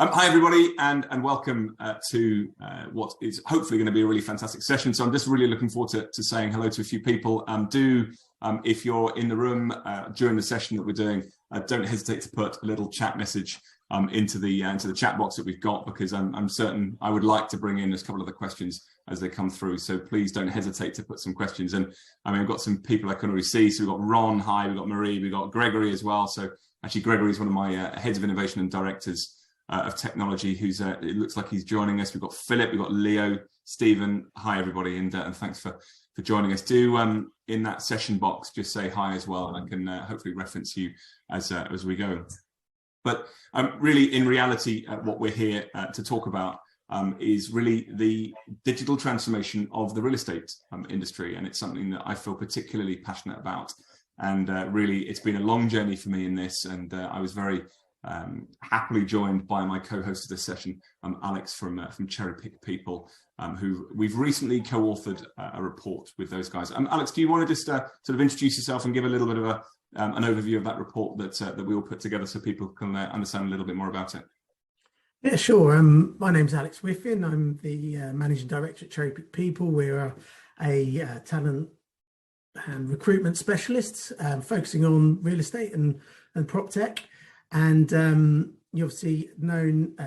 Hi, everybody, and welcome to what is hopefully going to be a really fantastic session. So I'm just really looking forward to saying hello to a few people. If you're in the room during the session that we're doing, don't hesitate to put a little chat message into the chat box that we've got, because I'm certain I would like to bring in a couple of the questions as they come through. So please don't hesitate to put some questions. And I mean, we've got some people I can already see. So we've got Ron, hi, we've got Marie, we've got Gregory as well. So actually, Gregory is one of my heads of innovation and directors of technology, who's it looks like he's joining us. We've got Philip, we've got Leo, Stephen. Hi everybody, and thanks for joining us. Do in that session box just say hi as well, and I can hopefully reference you as we go. But really, in reality, what we're here to talk about is really the digital transformation of the real estate industry, and it's something that I feel particularly passionate about. And really, it's been a long journey for me in this, and I was very happily joined by my co-host of this session, Alex from Cherry Pick People, who we've recently co-authored a report with those guys. Alex, do you want to just sort of introduce yourself and give a little bit of an overview of that report that we all put together so people can understand a little bit more about it? Yeah, sure. My name's Alex Wiffen. I'm the Managing Director at Cherry Pick People. We're a talent and recruitment specialists focusing on real estate and prop tech. And you obviously known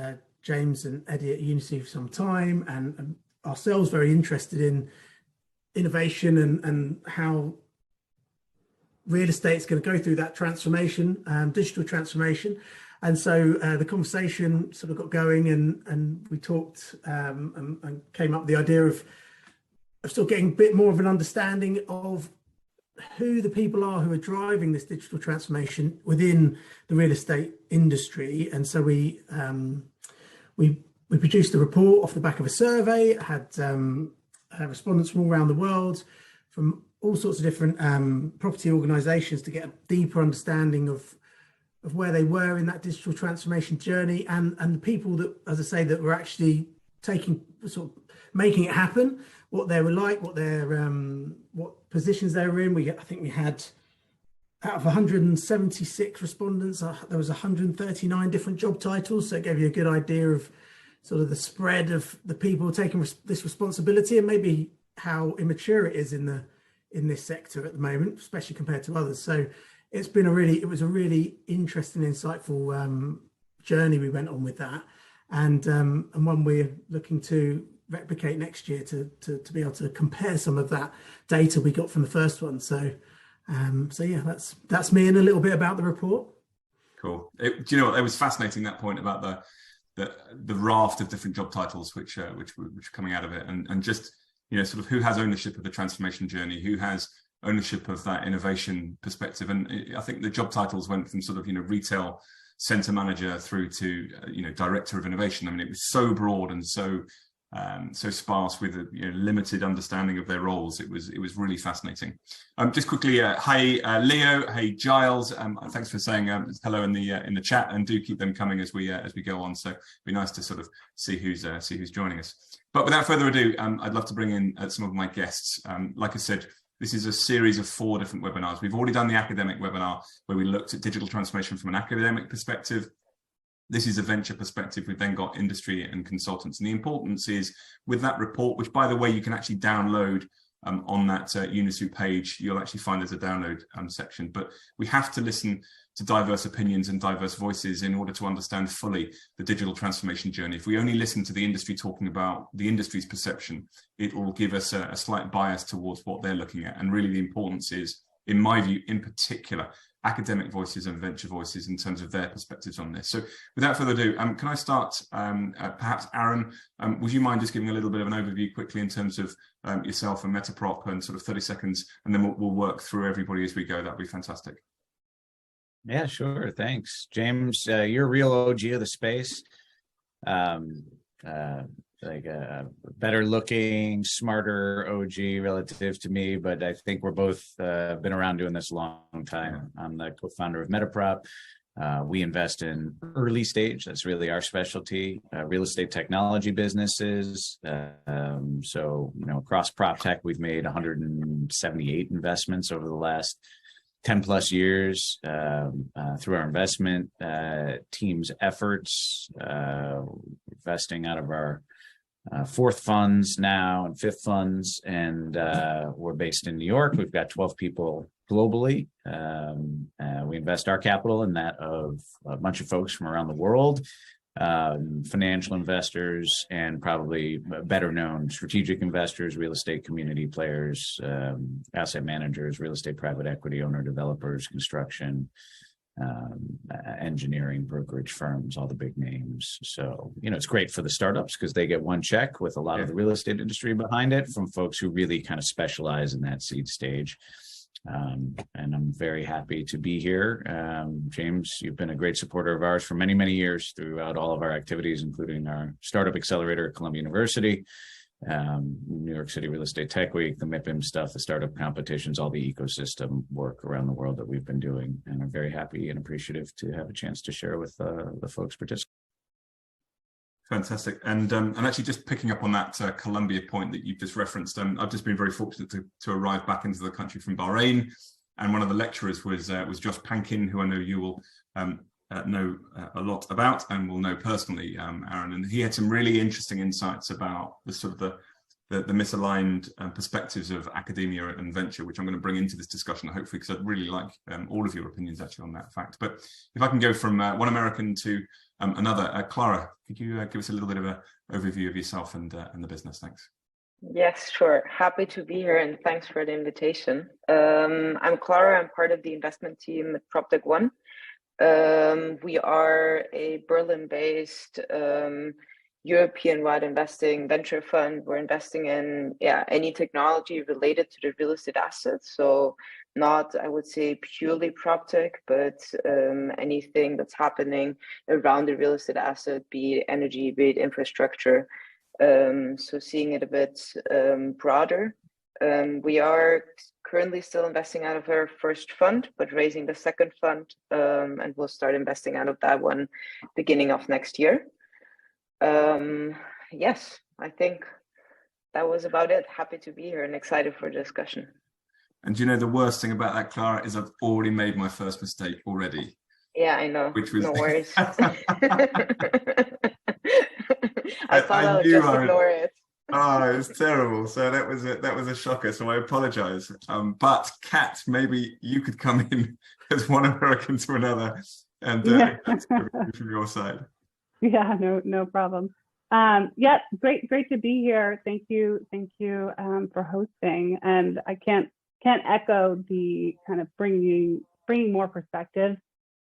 James and Eddie at Unissu for some time, and ourselves very interested in innovation and how real estate is going to go through that transformation, digital transformation. And so the conversation sort of got going, and we talked and came up with the idea of still getting a bit more of an understanding of who the people are who are driving this digital transformation within the real estate industry. And so we produced a report off the back of a survey, had respondents from all around the world, from all sorts of different property organizations, to get a deeper understanding of where they were in that digital transformation journey, and the people that, as I say, that were actually making it happen, what they were like, what positions they were in. I think we had, out of 176 respondents, there was 139 different job titles. So it gave you a good idea of sort of the spread of the people taking this responsibility, and maybe how immature it is in this sector at the moment, especially compared to others. So it was a really interesting, insightful journey we went on with that, and one we're looking to replicate next year to be able to compare some of that data we got from the first one. So yeah, that's me and a little bit about the report. Cool. Do you know what? It was fascinating, that point about the raft of different job titles which are coming out of it, and just, you know, sort of who has ownership of the transformation journey, who has ownership of that innovation perspective. And I think the job titles went from sort of, you know, retail center manager through to director of innovation. I mean, it was so broad and so sparse with a limited understanding of their roles. It was really fascinating. Just quickly, hi Leo, hey Giles. Thanks for saying hello in the chat, and do keep them coming as we go on. So it'd be nice to sort of see who's joining us. But without further ado, I'd love to bring in some of my guests. Like I said, this is a series of 4 different webinars. We've already done the academic webinar where we looked at digital transformation from an academic perspective. This is a venture perspective. We've then got industry and consultants. And the importance is, with that report, which, by the way, you can actually download on that Unissu page, you'll actually find there's a download section. But we have to listen to diverse opinions and diverse voices in order to understand fully the digital transformation journey. If we only listen to the industry talking about the industry's perception, it will give us a slight bias towards what they're looking at. And really the importance is, in my view, in particular, academic voices and venture voices in terms of their perspectives on this. So without further ado, can I start, perhaps Aaron, would you mind just giving a little bit of an overview quickly in terms of yourself and Metaprop, and sort of 30 seconds, and then we'll work through everybody as we go. That'd be fantastic. Yeah, sure. Thanks, James. You're a real OG of the space. Like a better looking, smarter OG relative to me, but I think we're both been around doing this a long time. I'm the co-founder of Metaprop. We invest in early stage. That's really our specialty, real estate technology businesses. So, across prop tech, we've made 178 investments over the last 10 plus years through our investment team's efforts, investing out of our fourth funds now and fifth funds, and we're based in New York. We've got 12 people globally. We invest our capital in that of a bunch of folks from around the world, financial investors, and probably better known strategic investors, real estate community players, asset managers, real estate private equity owner developers, construction, engineering, brokerage firms, all the big names. So, it's great for the startups because they get one check with a lot of the real estate industry behind it from folks who really kind of specialize in that seed stage. And I'm very happy to be here. James, you've been a great supporter of ours for many, many years throughout all of our activities, including our startup accelerator at Columbia University, New York City Real Estate Tech Week, the MIPIM stuff, the startup competitions, all the ecosystem work around the world that we've been doing. And I'm very happy and appreciative to have a chance to share with the folks participating. Fantastic. And actually just picking up on that Colombia point that you've just referenced, I've just been very fortunate to arrive back into the country from Bahrain. And one of the lecturers was Josh Pankin, who I know you will know a lot about and will know personally, Aaron. And he had some really interesting insights about the sort of the misaligned perspectives of academia and venture, which I'm going to bring into this discussion, hopefully, because I'd really like all of your opinions actually on that fact. But if I can go from one American to another, Clara, could you give us a little bit of an overview of yourself and the business? Thanks. Yes, sure. Happy to be here, and thanks for the invitation. I'm Clara. I'm part of the investment team at PropTech One. We are a Berlin-based European-wide investing venture fund. We're investing in any technology related to the real estate assets. So not, I would say, purely PropTech, but anything that's happening around the real estate asset, be it energy, be it infrastructure. So seeing it a bit broader. We are currently still investing out of our first fund, but raising the second fund, and we'll start investing out of that one beginning of next year. Yes, I think that was about it. Happy to be here and excited for the discussion. And the worst thing about that, Clara, is I've already made my first mistake already. Yeah, I know. Which was... No worries. I thought I would just ignore it. Oh, it was terrible. So that was a shocker. So I apologize. But Kat, maybe you could come in as one American to another, and from your side. Yeah, no problem. Yeah, great to be here. Thank you for hosting. And I can't echo the kind of bringing more perspective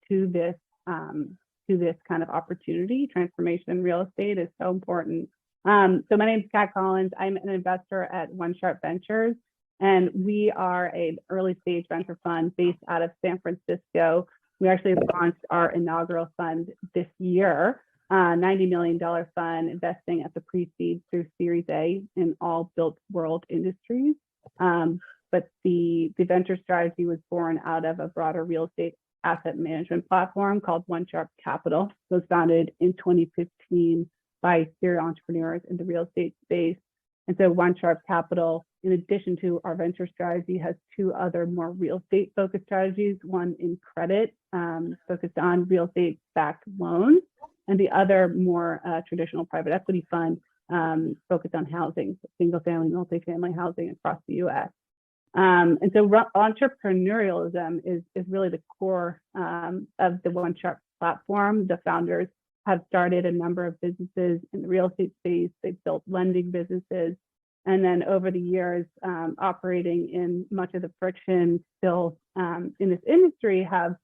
to this kind of opportunity. Transformation in real estate is so important. So my name is Kat Collins. I'm an investor at One Sharp Ventures, and we are an early stage venture fund based out of San Francisco. We actually launched our inaugural fund this year, $90 million fund investing at the pre-seed through Series A in all built world industries. But the venture strategy was born out of a broader real estate asset management platform called One Sharp Capital. It was founded in 2015 by serial entrepreneurs in the real estate space. And so One Sharp Capital, in addition to our venture strategy, has two other more real estate focused strategies, one in credit focused on real estate backed loans, and the other more traditional private equity fund focused on housing, single family, multifamily housing across the US. And so entrepreneurialism is really the core of the One Sharp platform. The founders have started a number of businesses in the real estate space. They've built lending businesses. And then over the years, operating in much of the friction still in this industry, have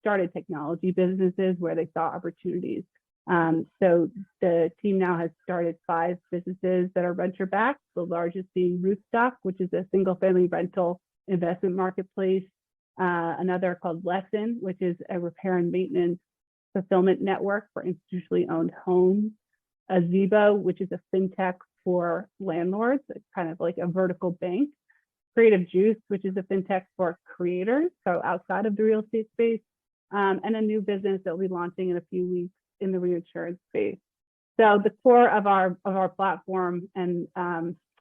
started technology businesses where they saw opportunities. So the team now has started 5 businesses that are venture backed, the largest being Roofstock, which is a single family rental investment marketplace. Another called Lesson, which is a repair and maintenance fulfillment network for institutionally owned homes. Azibo, which is a fintech for landlords, it's kind of like a vertical bank. Creative Juice, which is a fintech for creators, so outside of the real estate space. And a new business that we'll be launching in a few weeks in the reinsurance space. So the core of our platform and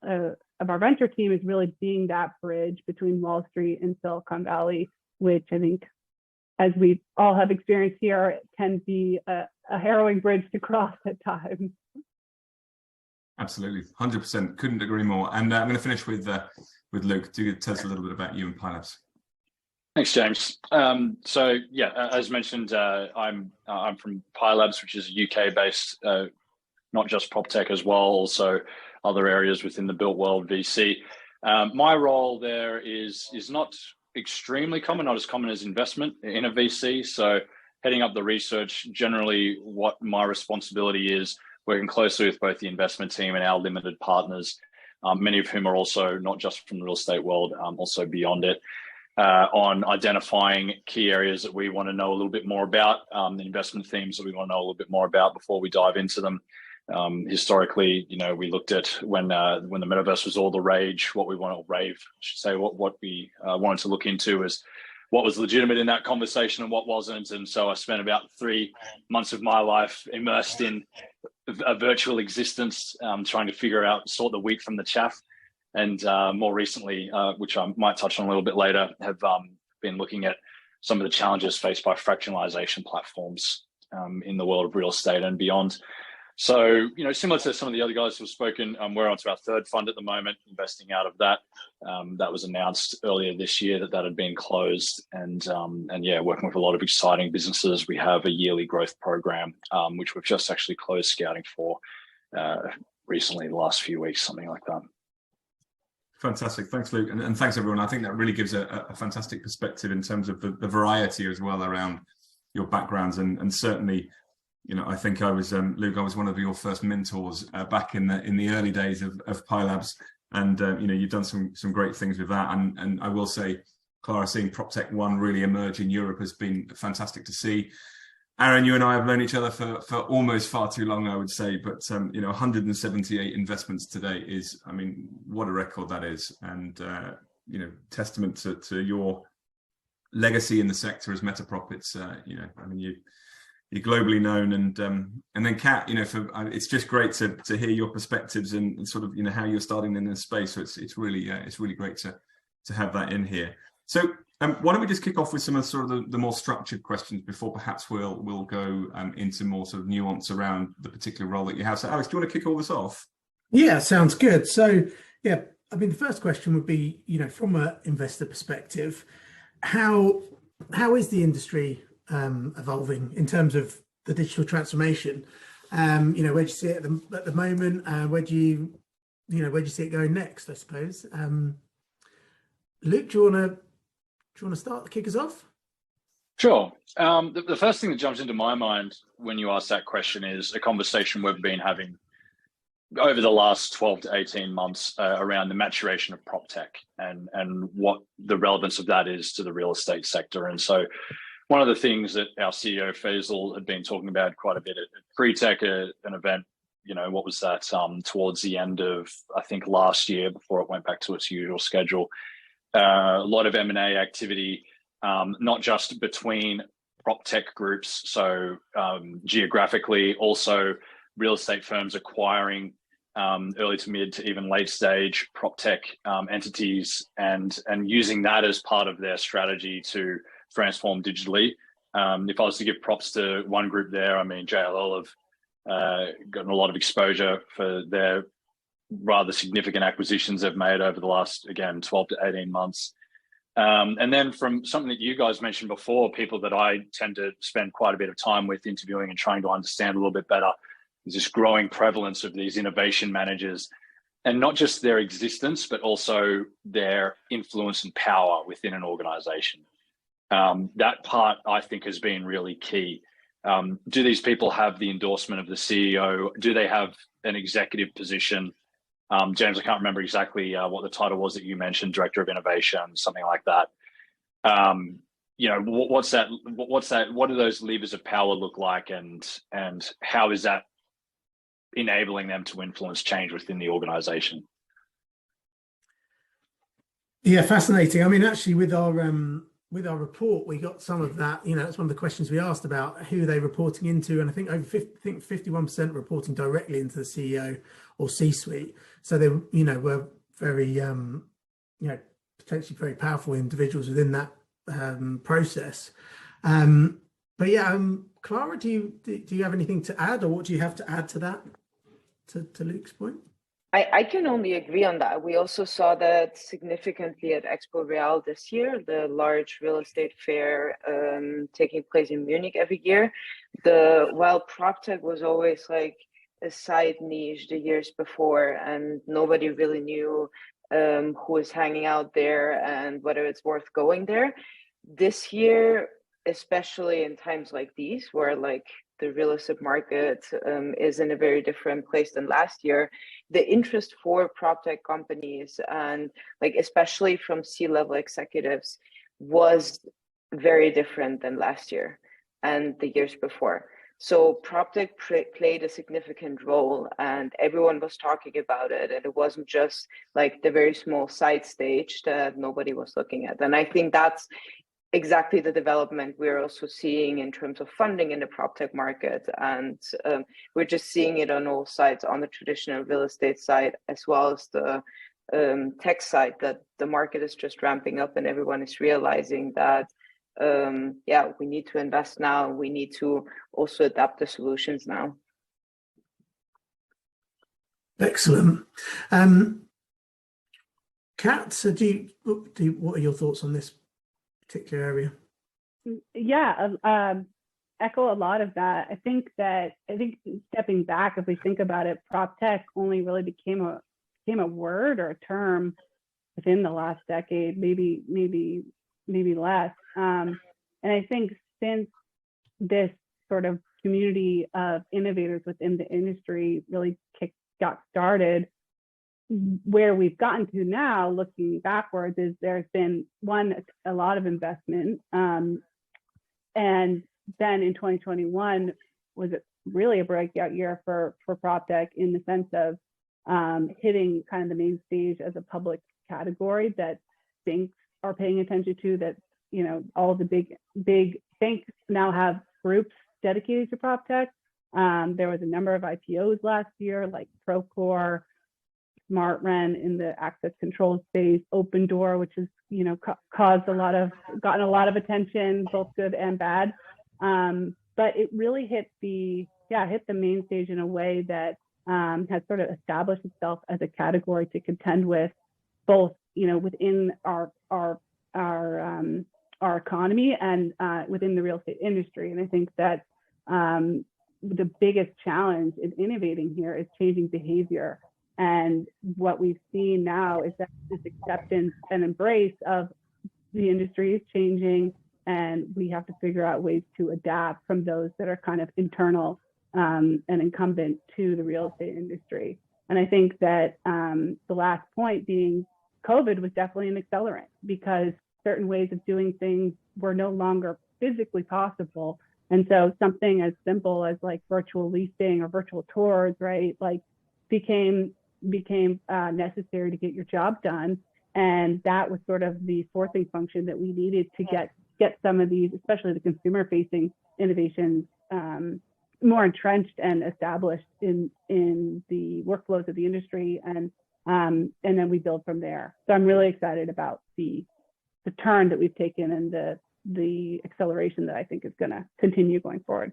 of our venture team is really being that bridge between Wall Street and Silicon Valley, which I think, as we all have experienced here, can be a harrowing bridge to cross at times. Absolutely, 100%. Couldn't agree more. And I'm going to finish with Luke. Do tell us a little bit about you and PyLabs. Thanks, James. So yeah, as mentioned, I'm from PyLabs, which is a UK-based, not just prop tech as well, also other areas within the built world VC. My role there is not extremely common, not as common as investment in a VC. So heading up the research, generally what my responsibility is, working closely with both the investment team and our limited partners, many of whom are also not just from the real estate world, also beyond it, on identifying key areas that we want to know a little bit more about, the investment themes that we want to know a little bit more about before we dive into them. Historically, we looked at when the metaverse was all the rage, what we want to rave, I should say, what we wanted to look into is what was legitimate in that conversation and what wasn't. And so I spent about 3 months of my life immersed in a virtual existence, trying to sort the wheat from the chaff. And more recently, which I might touch on a little bit later, have been looking at some of the challenges faced by fractionalization platforms in the world of real estate and beyond. So, similar to some of the other guys who've spoken, we're onto our third fund at the moment, investing out of that. That was announced earlier this year that had been closed, and yeah, working with a lot of exciting businesses. We have a yearly growth program, which we've just actually closed scouting for recently, the last few weeks, something like that. Fantastic. Thanks, Luke. And thanks, everyone. I think that really gives a fantastic perspective in terms of the variety as well around your backgrounds. And certainly, I think I was, Luke, I was one of your first mentors back in the early days of PyLabs. And, you've done some great things with that. And I will say, Clara, seeing PropTech 1 really emerge in Europe has been fantastic to see. Aaron, you and I have known each other for almost far too long, I would say, but 178 investments today is, what a record that is, and testament to your legacy in the sector as Metaprop. It's you're globally known, and then Kat, it's just great to hear your perspectives and sort of how you're starting in this space. So it's really great to have that in here. So. Why don't we just kick off with some of the more structured questions before perhaps we'll go into more sort of nuance around the particular role that you have. So Alex, do you want to kick all this off? Yeah, sounds good. So yeah, the first question would be, from an investor perspective, how is the industry evolving in terms of the digital transformation? Where do you see it at the moment? Where do you see it going next, I suppose? Luke, do you want to start, kick us off? Sure. The first thing that jumps into my mind when you ask that question is a conversation we've been having over the last 12 to 18 months around the maturation of prop tech and what the relevance of that is to the real estate sector. And so one of the things that our CEO Faisal had been talking about quite a bit at Pre-Tech, an event, what was that, towards the end of, I think, last year before it went back to its usual schedule. A lot of M&A activity, not just between prop tech groups, so geographically, also real estate firms acquiring early to mid to even late stage prop tech entities and using that as part of their strategy to transform digitally. If I was to give props to one group there, JLL have gotten a lot of exposure for their rather significant acquisitions they've made over the last, again, 12 to 18 months. And then from something that you guys mentioned before, people that I tend to spend quite a bit of time with interviewing and trying to understand a little bit better, is this growing prevalence of these innovation managers, and not just their existence, but also their influence and power within an organization. That part, I think, has been really key. Do these people have the endorsement of the CEO? Do they have an executive position? James, I can't remember exactly what the title was that you mentioned, Director of Innovation, something like that. What's that? What do those levers of power look like, and how is that enabling them to influence change within the organization? Yeah, fascinating. Actually, with our report, we got some of that. That's one of the questions we asked about who they're reporting into, and I think 51% reporting directly into the CEO or C-suite. So they, were very, potentially very powerful individuals within that process. But yeah, Clara, do you have anything to add, or what do you have to add to that, to Luke's point? I can only agree on that. We also saw that significantly at Expo Real this year, the large real estate fair taking place in Munich every year. While PropTech was always like a side niche the years before, and nobody really knew who was hanging out there and whether it's worth going there. This year, especially in times like these, where like the real estate market is in a very different place than last year, the interest for PropTech companies, and like especially from C-level executives, was very different than last year and the years before. So PropTech played a significant role, and everyone was talking about it, and it wasn't just like the very small side stage that nobody was looking at. And I think that's exactly the development we're also seeing in terms of funding in the PropTech market. And we're just seeing it on all sides, on the traditional real estate side, as well as the tech side, that the market is just ramping up and everyone is realizing that, we need to invest now. We need to also adapt the solutions now. Excellent. Kat, so what are your thoughts on this particular area? Yeah, echo a lot of that. I think stepping back, if we think about it, PropTech only really became a word or a term within the last decade, maybe less. And I think since this sort of community of innovators within the industry really got started, where we've gotten to now, looking backwards, is there's been a lot of investment, and then in 2021 was really a breakout year for PropTech, in the sense of hitting kind of the main stage as a public category that banks are paying attention to. That, you know, all the big banks now have groups dedicated to PropTech. There was a number of IPOs last year, like Procore, SmartRent in the access control space, Open Door, which has, you know, gotten a lot of attention, both good and bad. But it really hit the main stage in a way that has sort of established itself as a category to contend with, both, you know, within our economy and within the real estate industry. And I think that the biggest challenge in innovating here is changing behavior. And what we've seen now is that this acceptance and embrace of the industry is changing, and we have to figure out ways to adapt from those that are kind of internal and incumbent to the real estate industry. And I think that the last point being, COVID was definitely an accelerant, because certain ways of doing things were no longer physically possible. And so something as simple as like virtual leasing or virtual tours, right, like became necessary to get your job done. And that was sort of the forcing function that we needed to get some of these, especially the consumer facing innovations, more entrenched and established in the workflows of the industry. And then we build from there. So I'm really excited about the turn that we've taken and the acceleration that I think is going to continue going forward.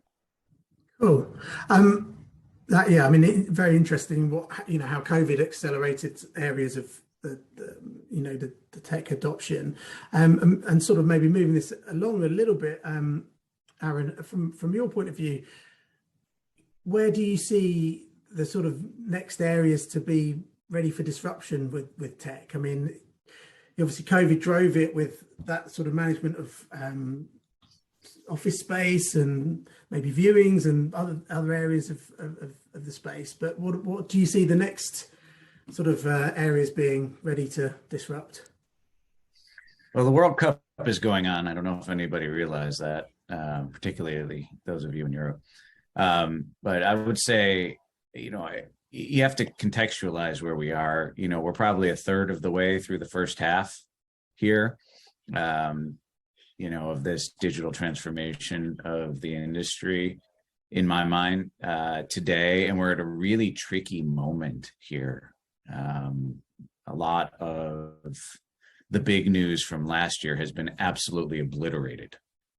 Cool. Very interesting. How COVID accelerated areas of the tech adoption, and sort of maybe moving this along a little bit. Aaron, from your point of view, where do you see the sort of next areas to be ready for disruption with tech? I mean, obviously COVID drove it with that sort of management of office space and maybe viewings and other areas of the space. But what do you see the next sort of areas being ready to disrupt? Well, the World Cup is going on. I don't know if anybody realized that, particularly those of you in Europe. But I would say, you have to contextualize where we are. We're probably a third of the way through the first half here, of this digital transformation of the industry, in my mind, today. And we're at a really tricky moment here. A lot of the big news from last year has been absolutely obliterated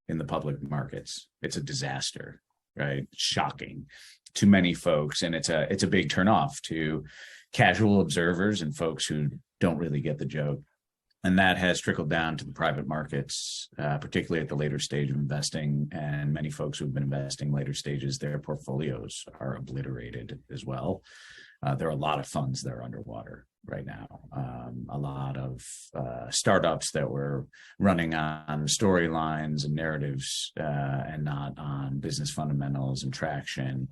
in the public markets. It's a disaster, right? Shocking to many folks. And it's a big turnoff to casual observers and folks who don't really get the joke. And that has trickled down to the private markets, particularly at the later stage of investing. And many folks who've been investing later stages, their portfolios are obliterated as well. There are a lot of funds that are underwater right now. A lot of startups that were running on storylines and narratives and not on business fundamentals and traction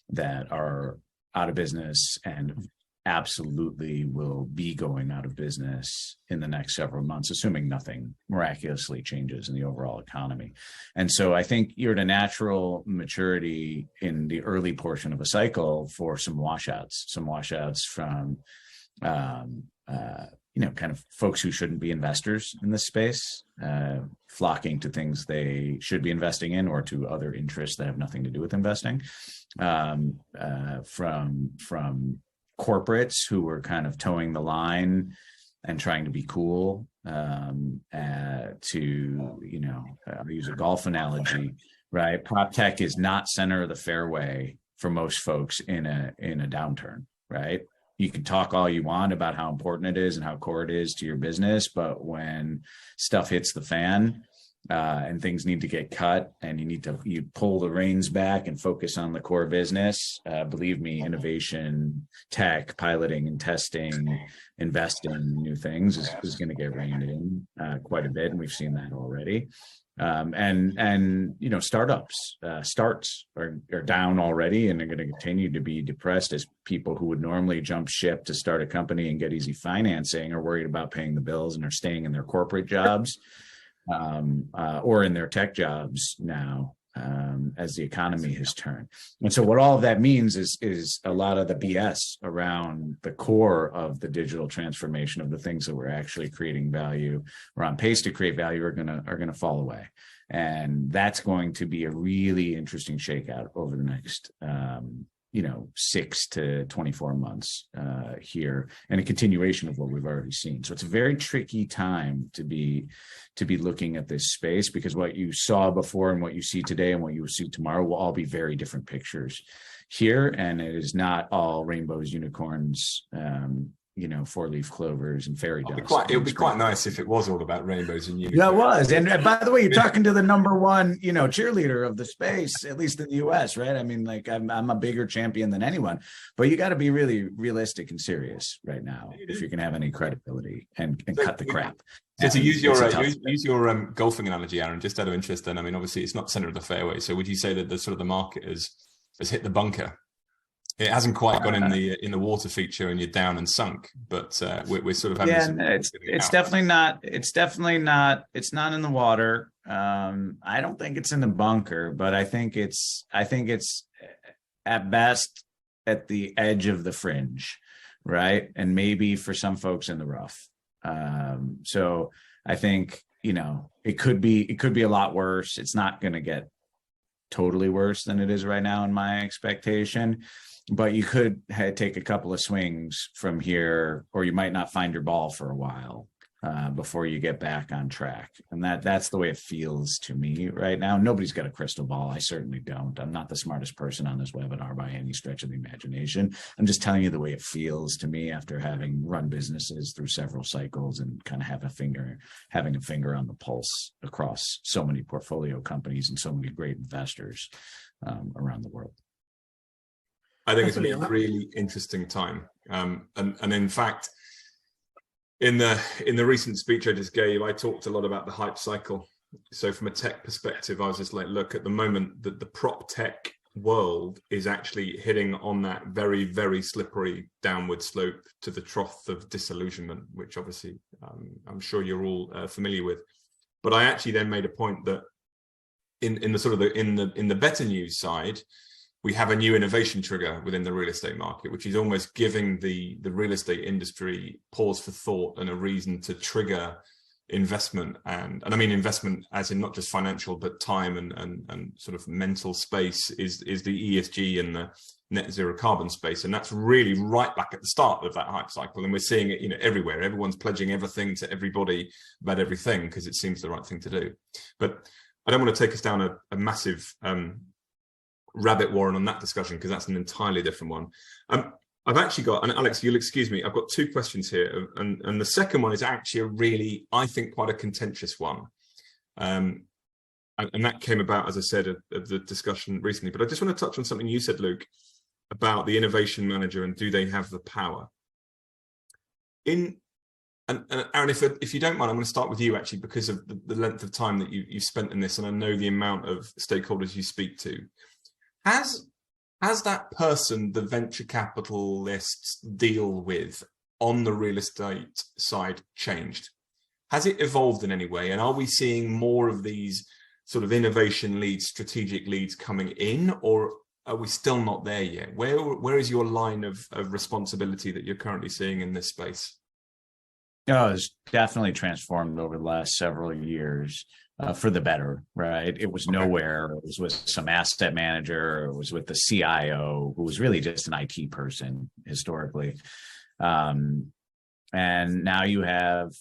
that are out of business and absolutely will be going out of business in the next several months, assuming nothing miraculously changes in the overall economy. And so I think you're at a natural maturity in the early portion of a cycle for some washouts from, kind of folks who shouldn't be investors in this space, flocking to things they should be investing in or to other interests that have nothing to do with investing, from corporates who were kind of towing the line and trying to be cool, to, I'll use a golf analogy, right? Prop tech is not center of the fairway for most folks in a downturn, right? You can talk all you want about how important it is and how core it is to your business, but when stuff hits the fan, and things need to get cut and you pull the reins back and focus on the core business, believe me, innovation, tech, piloting and testing, investing in new things is going to get reined in quite a bit. And we've seen that already. Startups starts are down already and are going to continue to be depressed as people who would normally jump ship to start a company and get easy financing are worried about paying the bills and are staying in their corporate jobs. Or in their tech jobs now, as the economy has turned. And so what all of that means is a lot of the BS around the core of the digital transformation of the things that we're actually creating value or on pace to create value are gonna fall away. And that's going to be a really interesting shakeout over the next 6 to 24 months here, and a continuation of what we've already seen. So it's a very tricky time to be looking at this space, because what you saw before and what you see today and what you will see tomorrow will all be very different pictures here. And it is not all rainbows, unicorns, 4-leaf clovers and fairy dust. It would be quite nice if it was all about rainbows and unicorns. Yeah, it was. And by the way, you're talking to the number one, cheerleader of the space, at least in the US, right? I mean, like I'm a bigger champion than anyone, but you got to be really realistic and serious right now if you can have any credibility and cut the crap. So to use your golfing analogy, Aaron, just out of interest, then, I mean, obviously it's not center of the fairway. So would you say that the market has hit the bunker? It hasn't quite got in the water feature and you're down and sunk, but we're sort of having it's definitely not in the water. I don't think it's in the bunker, but I think it's at best at the edge of the fringe, right? And maybe for some folks in the rough. So I think it could be a lot worse. It's not going to get totally worse than it is right now in my expectation. But you could take a couple of swings from here, or you might not find your ball for a while before you get back on track. And that's the way it feels to me right now. Nobody's got a crystal ball. I certainly don't. I'm not the smartest person on this webinar by any stretch of the imagination. I'm just telling you the way it feels to me after having run businesses through several cycles and kind of having a finger on the pulse across so many portfolio companies and so many great investors around the world. I think it's going to be a really interesting time. And in fact, in the recent speech I just gave, I talked a lot about the hype cycle. So from a tech perspective, I was just like, look, at the moment that the prop tech world is actually hitting on that very, very slippery downward slope to the trough of disillusionment, which obviously I'm sure you're all familiar with. But I actually then made a point that in the better news side, we have a new innovation trigger within the real estate market, which is almost giving the real estate industry pause for thought and a reason to trigger investment, and I mean investment as in not just financial but time and sort of mental space, is the ESG and the net zero carbon space. And that's really right back at the start of that hype cycle, and we're seeing it, you know, everywhere. Everyone's pledging everything to everybody about everything because it seems the right thing to do. But I don't want to take us down a massive rabbit warren on that discussion, because that's an entirely different one. I've actually got, and Alex, you'll excuse me, I've got two questions here, and the second one is actually a really, I think, quite a contentious one. And that came about, as I said, of the discussion recently. But I just want to touch on something you said, Luke, about the innovation manager and do they have the power? And Aaron, if you don't mind, I'm going to start with you, actually, because of the length of time that you've spent in this, and I know the amount of stakeholders you speak to. Has that person the venture capitalists deal with on the real estate side changed? Has it evolved in any way? And are we seeing more of these sort of innovation leads, strategic leads coming in, or are we still not there yet? Where is your line of responsibility that you're currently seeing in this space? Oh, it's definitely transformed over the last several years for the better, right? It was nowhere. It was with some asset manager. It was with the CIO, who was really just an IT person historically. And now you have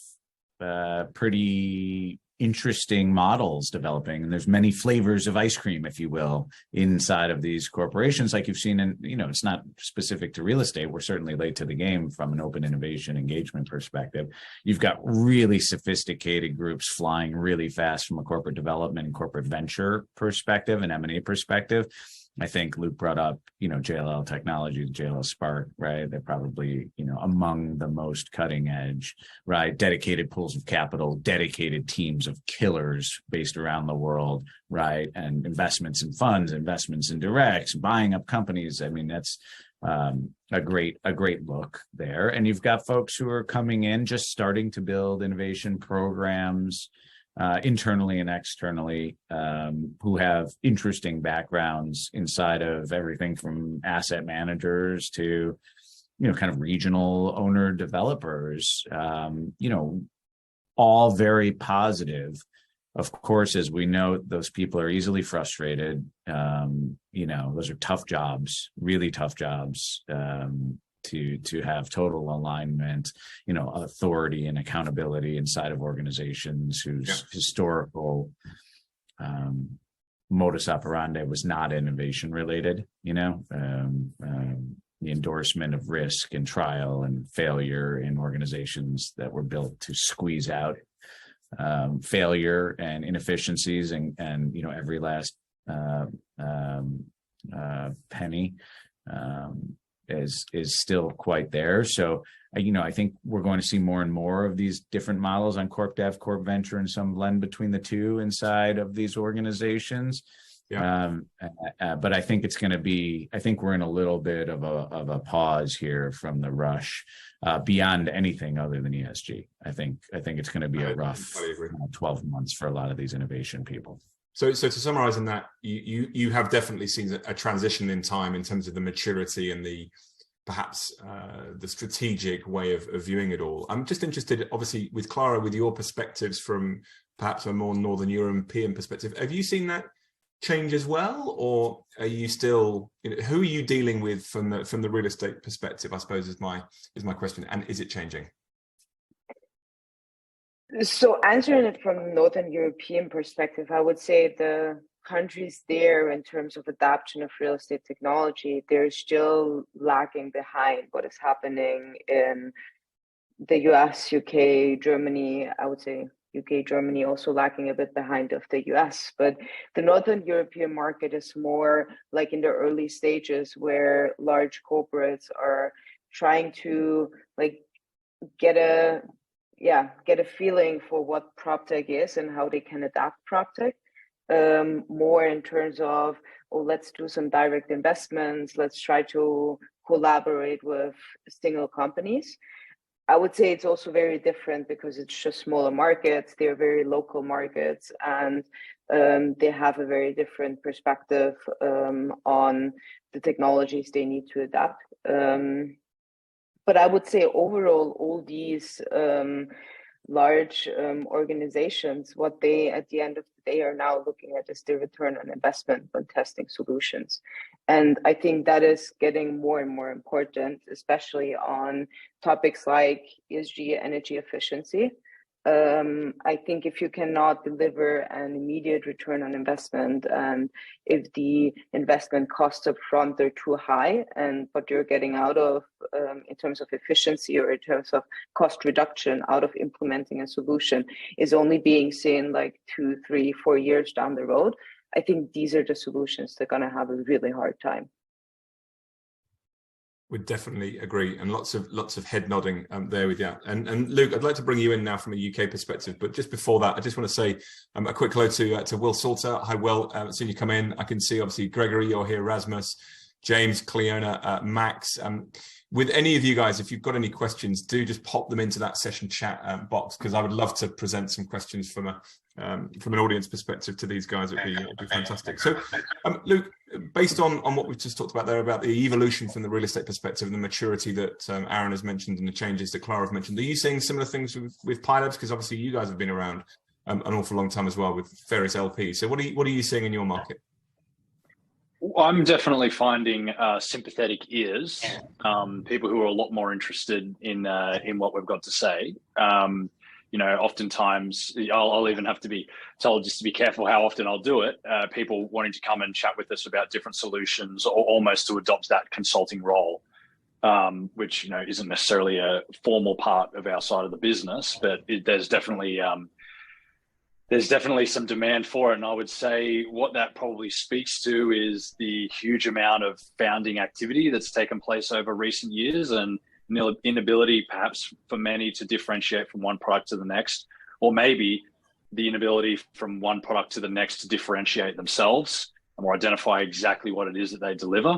pretty interesting models developing, and there's many flavors of ice cream, if you will, inside of these corporations, like you've seen in, you know, it's not specific to real estate. We're certainly late to the game from an open innovation engagement perspective. You've got really sophisticated groups flying really fast from a corporate development and corporate venture perspective and M&A perspective. I think Luke brought up, you know, JLL Technologies, JLL Spark, right? They're probably, you know, among the most cutting edge, right? Dedicated pools of capital, dedicated teams of killers based around the world, right? And investments in funds, investments in directs, buying up companies. I mean, that's a great look there. And you've got folks who are coming in, just starting to build innovation programs, internally and externally, who have interesting backgrounds inside of everything from asset managers to, you know, kind of regional owner developers, you know, all very positive. Of course, as we know, those people are easily frustrated. You know, those are tough jobs, really tough jobs. To have total alignment, you know, authority and accountability inside of organizations whose historical modus operandi was not innovation related, you know, the endorsement of risk and trial and failure in organizations that were built to squeeze out failure and inefficiencies and you know, every last penny. Is still quite there. So, you know, I think we're going to see more and more of these different models on corp dev, corp venture, and some blend between the two inside of these organizations. But I think it's going to be, I think we're in a little bit of a pause here from the rush beyond anything other than ESG. I think it's going to be a rough 12 months for a lot of these innovation people. So to summarize on that, you have definitely seen a transition in time in terms of the maturity and the perhaps the strategic way of viewing it all. I'm just interested, obviously, with Clara, with your perspectives from perhaps a more Northern European perspective, have you seen that change as well, or are you still, you know, who are you dealing with from the real estate perspective, I suppose is my question, and is it changing? So answering it from Northern European perspective, I would say the countries there in terms of adoption of real estate technology, they're still lagging behind what is happening in the US, UK, Germany. I would say UK, Germany also lagging a bit behind of the US, but the Northern European market is more like in the early stages where large corporates are trying to like get a feeling for what PropTech is and how they can adapt PropTech, more in terms of, oh, let's do some direct investments, let's try to collaborate with single companies. I would say it's also very different because it's just smaller markets, they're very local markets, and they have a very different perspective on the technologies they need to adapt. But I would say overall, all these large organizations, what they at the end of the day are now looking at is the return on investment when testing solutions. And I think that is getting more and more important, especially on topics like ESG, energy efficiency. I think if you cannot deliver an immediate return on investment, and if the investment costs up front are too high, and what you're getting out of in terms of efficiency or in terms of cost reduction out of implementing a solution is only being seen like 2, 3, 4 years down the road, I think these are the solutions that are going to have a really hard time. Would definitely agree, and lots of head nodding there with you. And Luke, I'd like to bring you in now from a UK perspective, but just before that, I just want to say a quick hello to Will Salter. Hi, Will. Seeing you come in, I can see obviously Gregory, you're here, Rasmus, James, Cleona, Max. With any of you guys, if you've got any questions, do just pop them into that session chat box, because I would love to present some questions from an audience perspective to these guys. It'd be fantastic. So, Luke, based on what we've just talked about there about the evolution from the real estate perspective and the maturity that Aaron has mentioned and the changes that Clara have mentioned, are you seeing similar things with PILabs? Because obviously you guys have been around an awful long time as well with various LPs. So what are you seeing in your market? I'm definitely finding sympathetic ears, people who are a lot more interested in what we've got to say. Oftentimes I'll even have to be told just to be careful how often I'll do it. People wanting to come and chat with us about different solutions, or almost to adopt that consulting role, which isn't necessarily a formal part of our side of the business, but there's definitely some demand for it. And I would say what that probably speaks to is the huge amount of founding activity that's taken place over recent years, and inability perhaps for many to differentiate from one product to the next, or maybe the inability from one product to the next to differentiate themselves or identify exactly what it is that they deliver.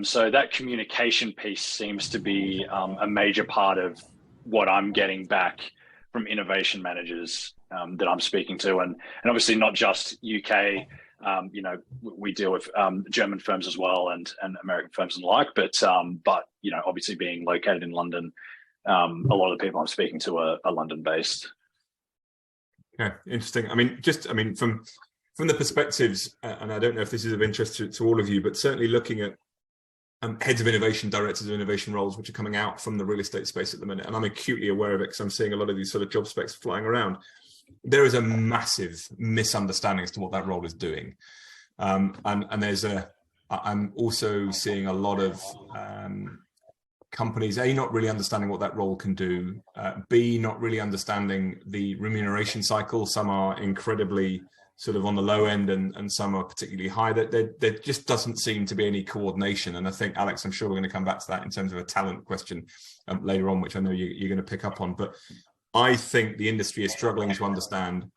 So that communication piece seems to be a major part of what I'm getting back from innovation managers that I'm speaking to, and obviously not just UK. We deal with German firms as well, and American firms and the like. But obviously being located in London, a lot of the people I'm speaking to are London based. Yeah, interesting. From the perspectives, and I don't know if this is of interest to all of you, but certainly looking at heads of innovation, directors of innovation roles, which are coming out from the real estate space at the minute, and I'm acutely aware of it because I'm seeing a lot of these sort of job specs flying around. There is a massive misunderstanding as to what that role is doing, and I'm also seeing a lot of companies not really understanding what that role can do, not really understanding the remuneration cycle. Some are incredibly sort of on the low end, and some are particularly high. There just doesn't seem to be any coordination. And I think, Alex, I'm sure we're going to come back to that in terms of a talent question later on, which I know you're going to pick up on. But I think the industry is struggling to understand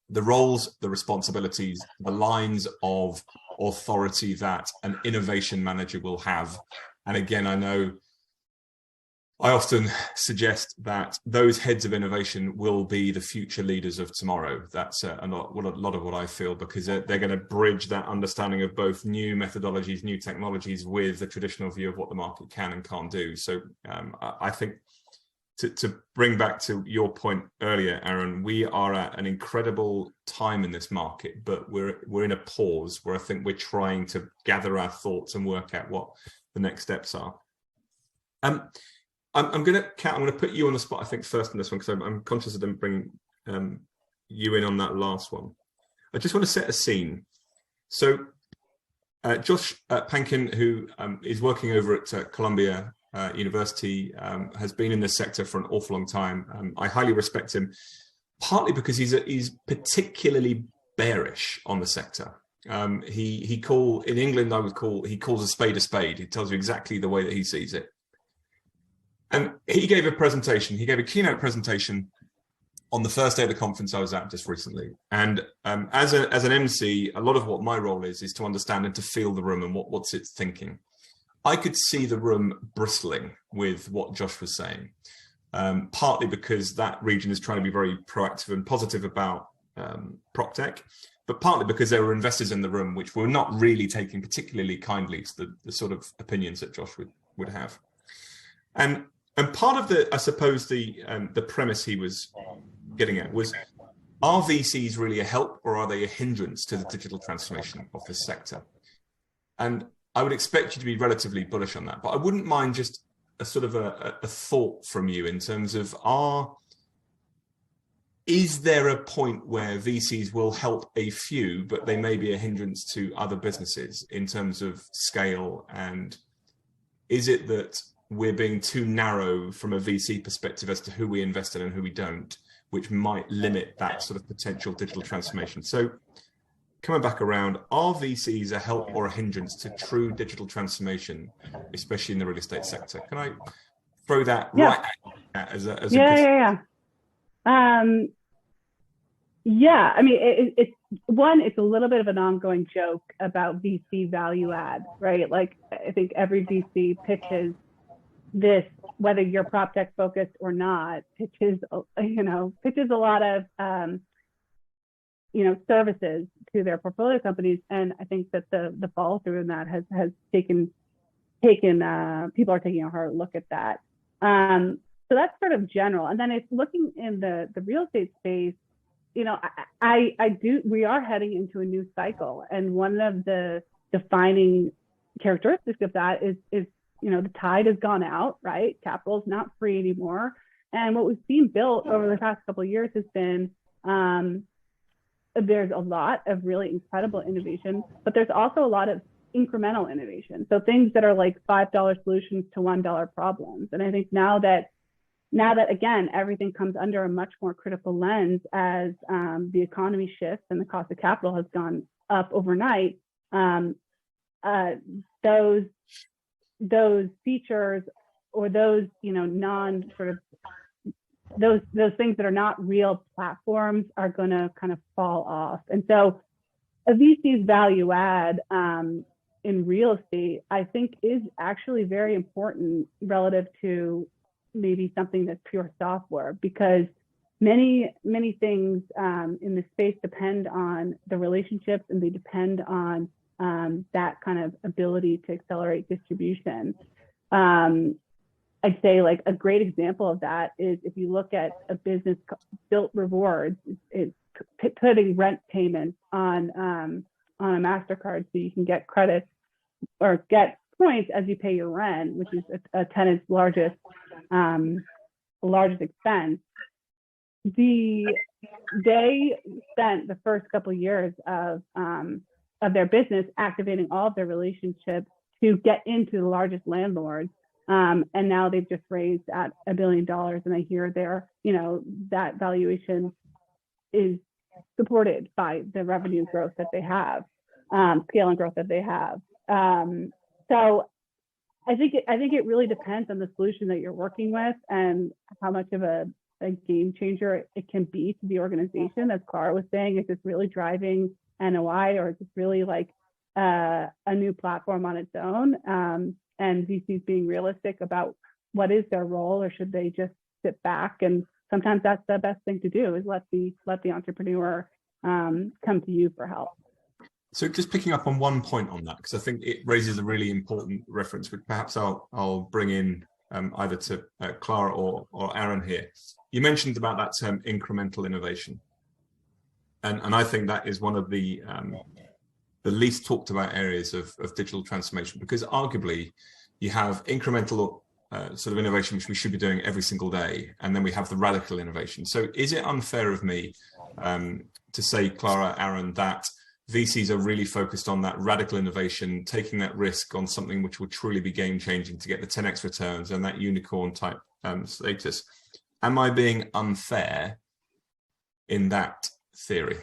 the roles, the responsibilities, the lines of authority that an innovation manager will have. And again, I often suggest that those heads of innovation will be the future leaders of tomorrow. That's a lot of what I feel, because they're going to bridge that understanding of both new methodologies, new technologies with the traditional view of what the market can and can't do. So I think to bring back to your point earlier, Aaron, we are at an incredible time in this market, but we're in a pause where I think we're trying to gather our thoughts and work out what the next steps are. I'm going to put you on the spot, I think, first on this one, because I'm conscious I didn't bring you in on that last one. I just want to set a scene. So Josh Pankin, who is working over at Columbia University, has been in this sector for an awful long time. I highly respect him, partly because he's particularly bearish on the sector. He calls a spade a spade. He tells you exactly the way that he sees it. And he gave a keynote presentation on the first day of the conference I was at just recently. And as an MC, a lot of what my role is to understand and to feel the room and what's it thinking. I could see the room bristling with what Josh was saying, partly because that region is trying to be very proactive and positive about PropTech, but partly because there were investors in the room which were not really taking particularly kindly to the sort of opinions that Josh would have. And And part of the, I suppose, the premise he was getting at was, are VCs really a help or are they a hindrance to the digital transformation of this sector? And I would expect you to be relatively bullish on that, but I wouldn't mind just a sort of a thought from you in terms of, is there a point where VCs will help a few, but they may be a hindrance to other businesses in terms of scale? And is it that we're being too narrow from a VC perspective as to who we invest in and who we don't, which might limit that sort of potential digital transformation? So coming back around, are VCs a help or a hindrance to true digital transformation, especially in the real estate sector? Can I throw that right as a Yeah, I mean, it's a little bit of an ongoing joke about VC value add, right? Like, I think every VC pitches this, whether you're prop tech focused or not, pitches a lot of, services to their portfolio companies. And I think that the follow through in that has taken people are taking a hard look at that. So that's sort of general. And then it's looking in the real estate space. We are heading into a new cycle. And one of the defining characteristics of that is the tide has gone out, right? Capital is not free anymore. And what we've seen built over the past couple of years has been, there's a lot of really incredible innovation, but there's also a lot of incremental innovation. So things that are like $5 solutions to $1 problems. And I think now that again, everything comes under a much more critical lens as the economy shifts and the cost of capital has gone up overnight, those features or those, non sort of those things that are not real platforms are going to kind of fall off. And so a VC's value add in real estate, I think, is actually very important relative to maybe something that's pure software, because many things in the space depend on the relationships and they depend on that kind of ability to accelerate distribution. I'd say like a great example of that is if you look at a business built rewards, it's putting rent payments on a MasterCard so you can get credits or get points as you pay your rent, which is a tenant's largest expense. They spent the first couple of years of their business activating all of their relationships to get into the largest landlords. And now they've just raised at $1 billion. And I hear that valuation is supported by the revenue growth that they have, scale and growth that they have. So I think it really depends on the solution that you're working with and how much of a game changer it can be to the organization. As Clara was saying, is this really driving NOI, or is this really like a new platform on its own? And VCs being realistic about what is their role, or should they just sit back? And sometimes that's the best thing to do, is let the entrepreneur come to you for help. So just picking up on one point on that, because I think it raises a really important reference, which perhaps I'll bring in either to Clara or Aaron here. You mentioned about that term incremental innovation. And I think that is one of the least talked about areas of digital transformation, because arguably you have incremental sort of innovation, which we should be doing every single day, and then we have the radical innovation. So is it unfair of me to say, Clara, Aaron, that VCs are really focused on that radical innovation, taking that risk on something which will truly be game changing to get the 10x returns and that unicorn type status? Am I being unfair in that theory?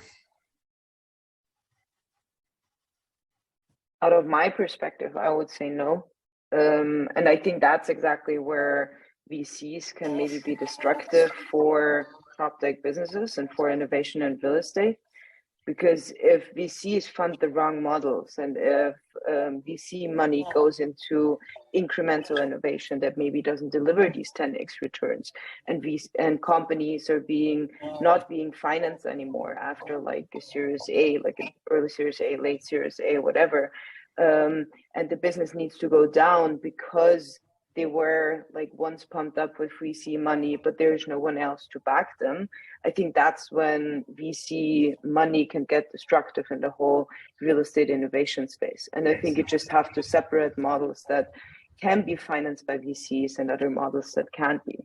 Out of my perspective, I would say no. And I think that's exactly where VCs can maybe be destructive for PropTech businesses and for innovation in real estate. Because if VCs fund the wrong models, and if VC money goes into incremental innovation that maybe doesn't deliver these 10x returns, and companies are not being financed anymore after like a Series A, like an early Series A, late Series A, whatever, and the business needs to go down because they were like once pumped up with VC money, but there's no one else to back them. I think that's when VC money can get destructive in the whole real estate innovation space. And I think you just have to separate models that can be financed by VCs and other models that can't be.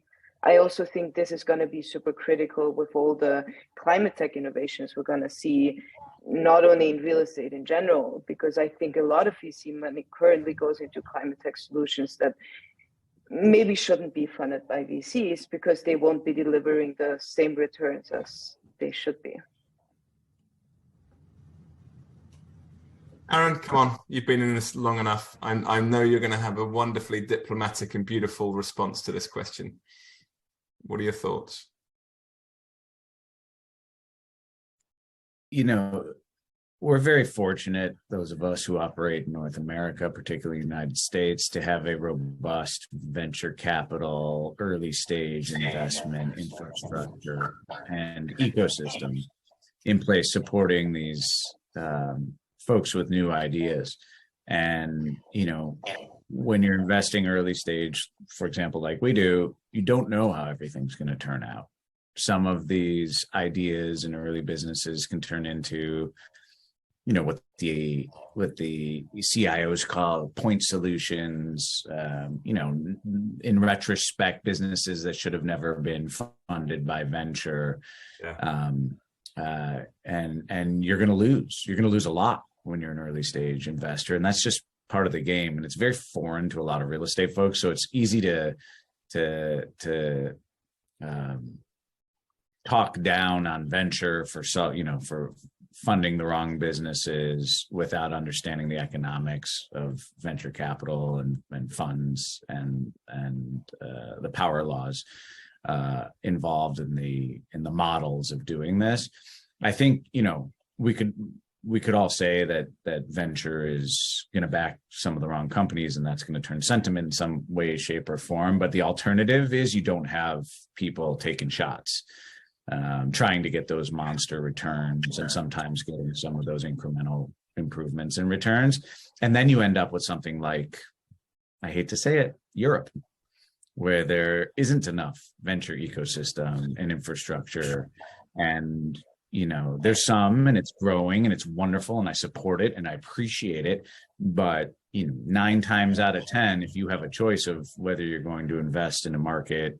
I also think this is going to be super critical with all the climate tech innovations we're going to see, not only in real estate in general, because I think a lot of VC money currently goes into climate tech solutions that maybe shouldn't be funded by VCs because they won't be delivering the same returns as they should be. Aaron, come on, you've been in this long enough. I know you're going to have a wonderfully diplomatic and beautiful response to this question. What are your thoughts? You know, we're very fortunate, those of us who operate in North America, particularly the United States, to have a robust venture capital, early stage investment infrastructure and ecosystem in place supporting these folks with new ideas. And, you know, when you're investing early stage, for example, like we do, you don't know how everything's going to turn out. Some of these ideas in early businesses can turn into, you know, what the CIOs call point solutions, you know, in retrospect, businesses that should have never been funded by venture. Yeah. And you're going to lose a lot when you're an early stage investor. And that's just part of the game. And it's very foreign to a lot of real estate folks. So it's easy to talk down on venture for funding the wrong businesses without understanding the economics of venture capital and funds and the power laws involved in the models of doing this. I think, you know, we could all say that venture is going to back some of the wrong companies and that's going to turn sentiment in some way, shape, or form. But the alternative is you don't have people taking shots, trying to get those monster returns and sometimes getting some of those incremental improvements in returns. And then you end up with something like, I hate to say it, Europe, where there isn't enough venture ecosystem and infrastructure. And you know, there's some, and it's growing and it's wonderful and I support it and I appreciate it. But, you know, 9 times out of 10, if you have a choice of whether you're going to invest in a market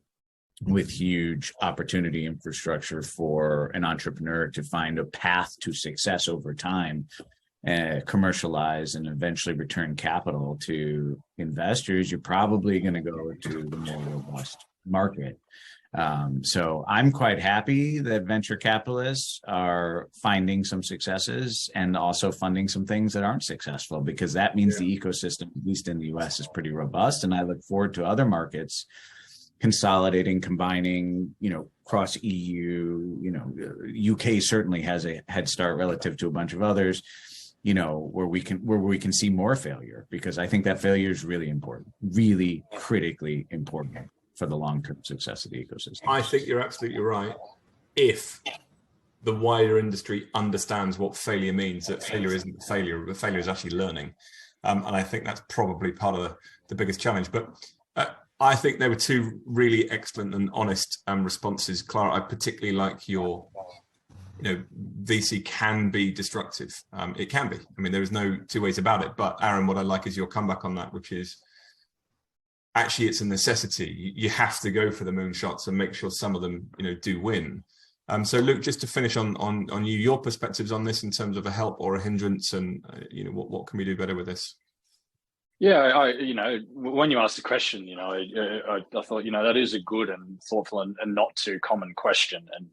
with huge opportunity infrastructure for an entrepreneur to find a path to success over time, commercialize and eventually return capital to investors, you're probably going to go to the more robust market. So I'm quite happy that venture capitalists are finding some successes and also funding some things that aren't successful, because that means the ecosystem, at least in the US, is pretty robust. And I look forward to other markets consolidating, combining, you know, across EU, you know, UK certainly has a head start relative to a bunch of others, you know, where we can see more failure, because I think that failure is really important, really critically important for the long-term success of the ecosystem. I think you're absolutely right. If the wider industry understands what failure means, that failure isn't failure, but failure is actually learning. And I think that's probably part of the biggest challenge. But I think there were 2 really excellent and honest responses. Clara, I particularly like your, you know, VC can be destructive. It can be. I mean, there is no 2 ways about it. But Aaron, what I like is your comeback on that, which is, actually, it's a necessity. You have to go for the moonshots and make sure some of them, you know, do win. So, Luke, just to finish on you, your perspectives on this in terms of a help or a hindrance, and you know, what can we do better with this? Yeah, you know, when you asked the question, you know, I thought, you know, that is a good and thoughtful and not too common question. And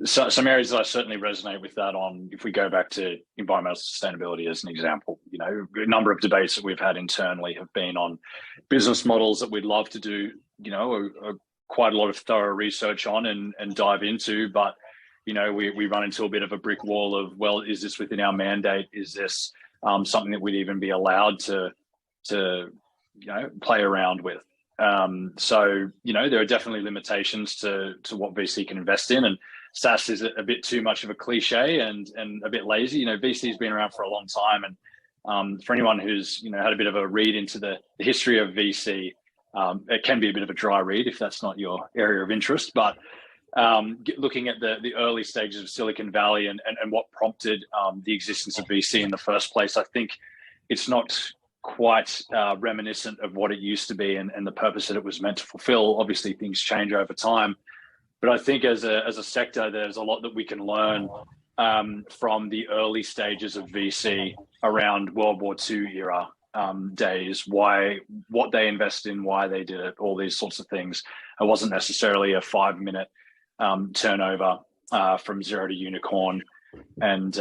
so, some areas that I certainly resonate with that on, if we go back to environmental sustainability as an example, you know, a number of debates that we've had internally have been on business models that we'd love to do, you know, quite a lot of thorough research on and dive into. But, you know, we run into a bit of a brick wall of, well, is this within our mandate? Is this something that we'd even be allowed to you know, play around with? So, you know, there are definitely limitations to what VC can invest in. And SaaS is a bit too much of a cliche and a bit lazy. You know, VC's been around for a long time, and for anyone who's, you know, had a bit of a read into the history of VC, It can be a bit of a dry read if that's not your area of interest, but looking at the early stages of Silicon Valley and what prompted the existence of VC in the first place, I think it's not quite reminiscent of what it used to be and the purpose that it was meant to fulfill. Obviously, things change over time, but I think as a sector, there's a lot that we can learn from the early stages of VC around World War II era days, what they invested in, why they did it, all these sorts of things. It wasn't necessarily a 5-minute turnover from zero to unicorn, and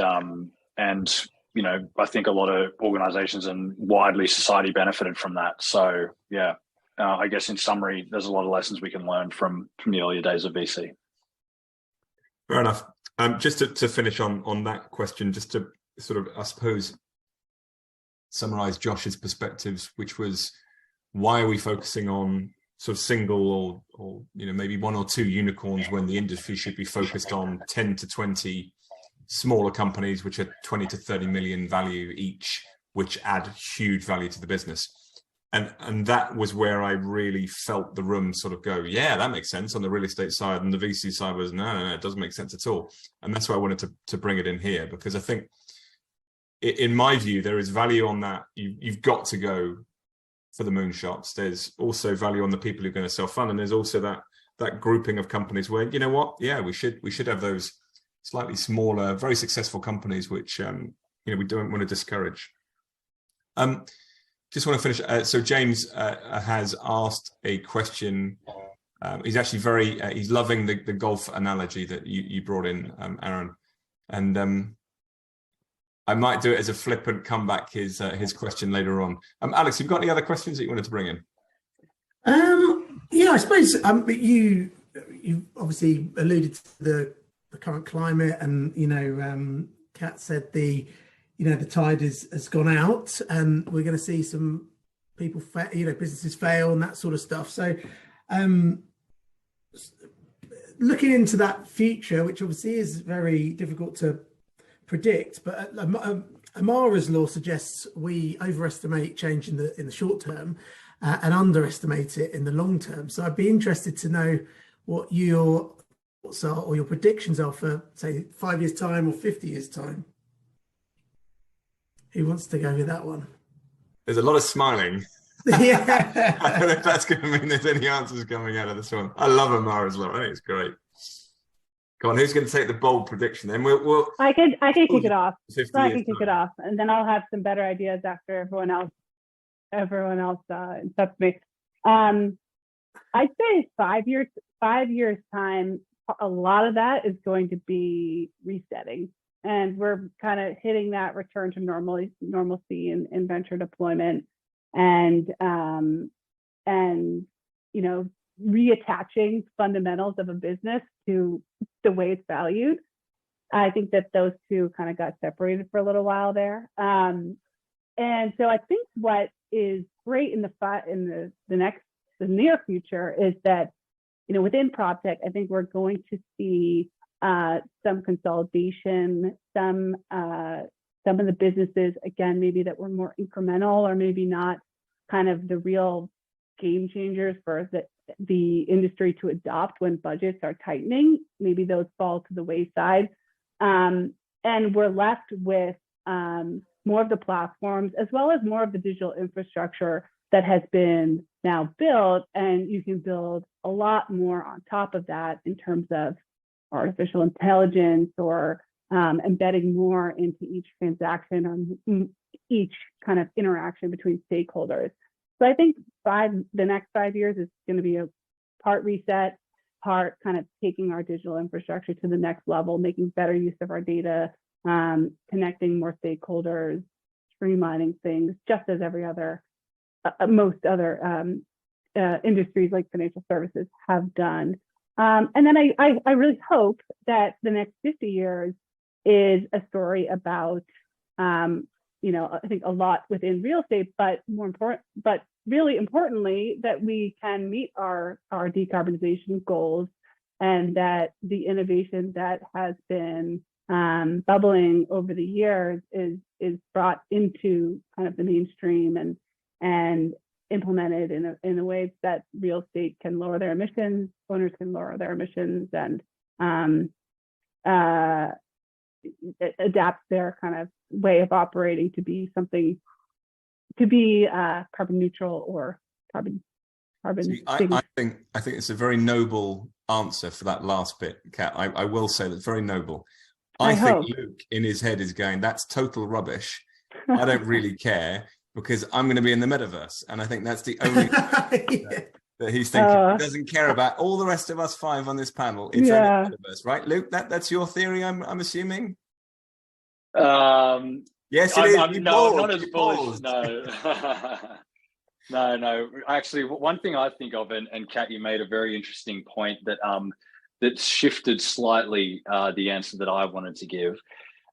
you know, I think a lot of organizations and widely society benefited from that. So yeah, I guess in summary, there's a lot of lessons we can learn from the earlier days of VC. Fair enough. Just to finish on that question, just to sort of, I suppose, summarize Josh's perspectives, which was, why are we focusing on sort of single or you know, maybe 1 or 2 unicorns when the industry should be focused on 10 to 20 smaller companies which are 20 to 30 million value each, which add huge value to the business. And that was where I really felt the room sort of go, yeah, that makes sense on the real estate side, and the VC side was, no, it doesn't make sense at all. And that's why I wanted to bring it in here, because I think, in my view, there is value on that. You've got to go for the moonshots. There's also value on the people who are going to self-fund, and there's also that grouping of companies where, you know what, yeah, we should have those slightly smaller, very successful companies, which you know, we don't want to discourage. Just want to finish. So James has asked a question. He's actually he's loving the golf analogy that you brought in, Aaron, and I might do it as a flippant comeback his question later on. Alex, you've got any other questions that you wanted to bring in? Yeah, I suppose you obviously alluded to the current climate, and you know, Kat said the tide has gone out, and we're going to see some people, businesses fail and that sort of stuff. So, looking into that future, which obviously is very difficult to predict, but Amara's law suggests we overestimate change in the short term and underestimate it in the long term. So, I'd be interested to know what your thoughts are or your predictions are for, say, 5 years' time or 50 years' time. Who wants to go with that one? There's a lot of smiling. Yeah. I don't know if that's going to mean there's any answers coming out of this one. I love Amara's law. I think it's great. Come on, who's going to take the bold prediction? Then we'll I can kick it off. I can kick time. it off, and then I'll have some better ideas after everyone else interrupts me. I'd say 5 years time. A lot of that is going to be resetting. And we're kind of hitting that return to normalcy in venture deployment, and you know, reattaching fundamentals of a business to the way it's valued. I think that those two kind of got separated for a little while there, and so I think what is great in the near future is that, you know, within PropTech, I think we're going to see some consolidation, some of the businesses, again, maybe that were more incremental or maybe not kind of the real game changers for the industry to adopt when budgets are tightening. Maybe those fall to the wayside. And we're left with more of the platforms, as well as more of the digital infrastructure that has been now built. And you can build a lot more on top of that in terms of artificial intelligence or embedding more into each transaction or each kind of interaction between stakeholders. So I think the next 5 years is going to be a part reset, part kind of taking our digital infrastructure to the next level, making better use of our data, connecting more stakeholders, streamlining things, just as most other industries like financial services have done. And then I really hope that the next 50 years is a story about, you know, I think a lot within real estate, but really importantly, that we can meet our decarbonization goals, and that the innovation that has been bubbling over the years is brought into kind of the mainstream, and implemented in a way that real estate can lower their emissions, owners can lower their emissions, and adapt their kind of way of operating to be something, to be carbon neutral or carbon. See, I think it's a very noble answer for that last bit, Kat. I will say that's very noble. I think hope. Luke in his head is going, that's total rubbish. I don't really care because I'm going to be in the metaverse. And I think that's the only that he's thinking. He doesn't care about all the rest of us 5 on this panel. It's only the metaverse, right, Luke? That's your theory, I'm assuming? Yes, it is. No, not as bullish. No. No. Actually, one thing I think of, and Kat, you made a very interesting point that that shifted slightly the answer that I wanted to give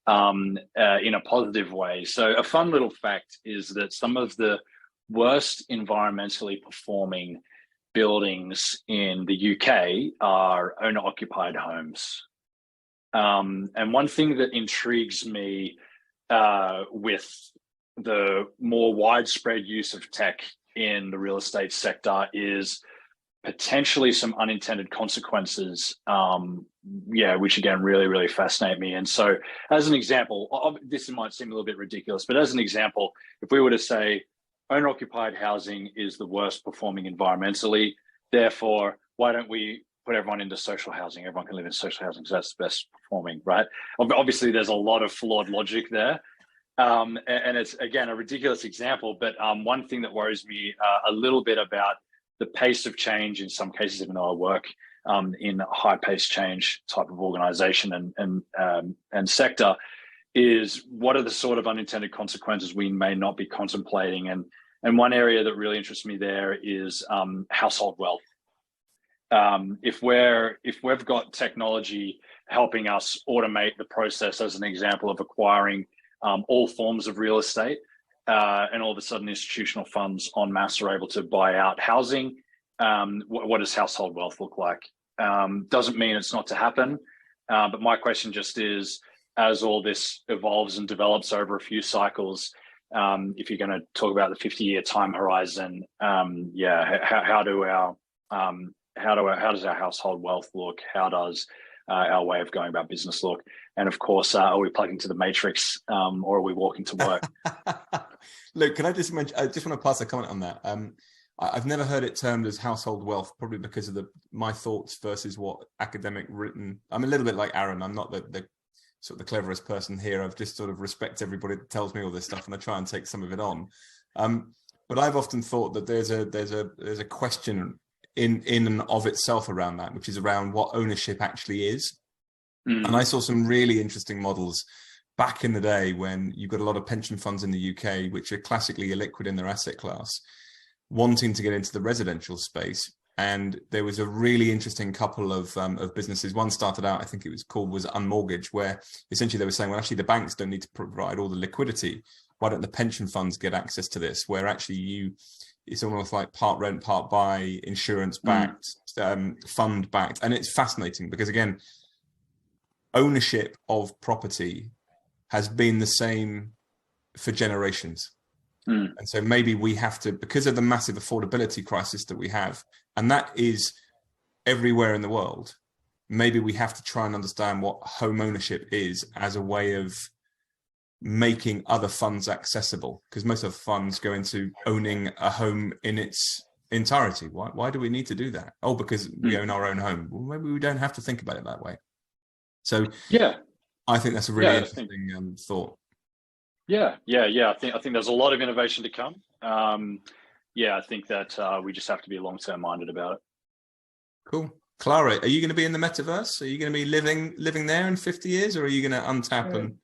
in a positive way. So a fun little fact is that some of the worst environmentally performing buildings in the UK are owner-occupied homes. And one thing that intrigues me with the more widespread use of tech in the real estate sector is potentially some unintended consequences, which again really, really fascinate me. And so as an example, this might seem a little bit ridiculous, but as an example, if we were to say owner-occupied housing is the worst performing environmentally, therefore, why don't we put everyone into social housing? Everyone can live in social housing because that's the best performing, right? Obviously, there's a lot of flawed logic there. And it's, again, a ridiculous example, but one thing that worries me a little bit about the pace of change in some cases, even though I work in a high-paced change type of organization and sector, is what are the sort of unintended consequences we may not be contemplating? And one area that really interests me there is household wealth. If we've got technology helping us automate the process, as an example of acquiring all forms of real estate, and all of a sudden institutional funds en masse are able to buy out housing, what does household wealth look like? Doesn't mean it's not to happen, but my question just is, as all this evolves and develops over a few cycles, if you're going to talk about the 50-year time horizon, how does our household wealth look? How does our way of going about business look? And of course, are we plugging to the matrix, or are we walking to work? Look, can I just mention, I just want to pass a comment on that. I've never heard it termed as household wealth, probably because of my thoughts versus what academic written. I'm a little bit like Aaron. I'm not the sort of the cleverest person here. I've just sort of respect everybody that tells me all this stuff, and I try and take some of it on. But I've often thought that there's a question in and of itself around that, which is around what ownership actually is. And I saw some really interesting models back in the day when you've got a lot of pension funds in the UK, which are classically illiquid in their asset class, wanting to get into the residential space. And there was a really interesting couple of businesses. One started out, I think it was Unmortgaged, where essentially they were saying, well, actually the banks don't need to provide all the liquidity. Why don't the pension funds get access to this? Where actually it's almost like part rent, part buy, insurance backed, fund backed. And it's fascinating because, again, ownership of property has been the same for generations. And so maybe we have to, because of the massive affordability crisis that we have, and that is everywhere in the world, maybe we have to try and understand what home ownership is as a way of making other funds accessible, because most of the funds go into owning a home in its entirety. Why do we need to do that? Oh, because we own our own home. Well, maybe we don't have to think about it that way. So I think that's a really interesting thought. I think there's a lot of innovation to come. I think that we just have to be long-term minded about it. Cool. Clara, are you going to be in the metaverse? Are you going to be living there in 50 years, or are you going to untap and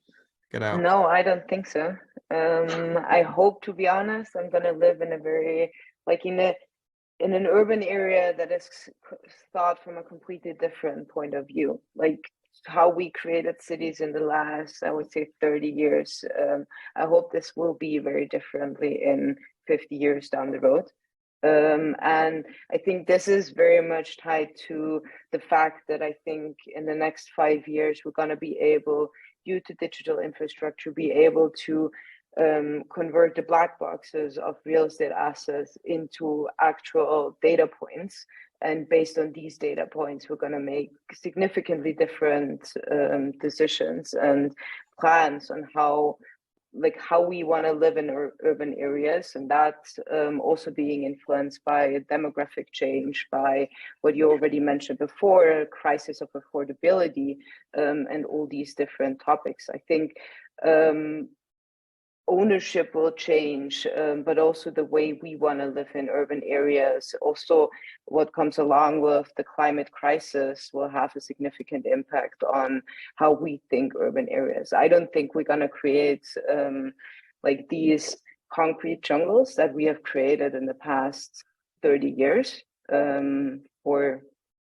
get out? No, I don't think so. I hope, to be honest, I'm going to live in a very, in an urban area that is thought from a completely different point of view. Like how we created cities in the last, I would say, 30 years. I hope this will be very differently in 50 years down the road. And I think this is very much tied to the fact that I think in the next 5 years, we're going to be able, due to digital infrastructure, be able to convert the black boxes of real estate assets into actual data points. And based on these data points, we're going to make significantly different decisions and plans on how we want to live in urban areas. And that's also being influenced by demographic change, by what you already mentioned before, crisis of affordability, and all these different topics. I think ownership will change, but also the way we want to live in urban areas. Also, what comes along with the climate crisis will have a significant impact on how we think urban areas. I don't think we're going to create like these concrete jungles that we have created in the past 30 years or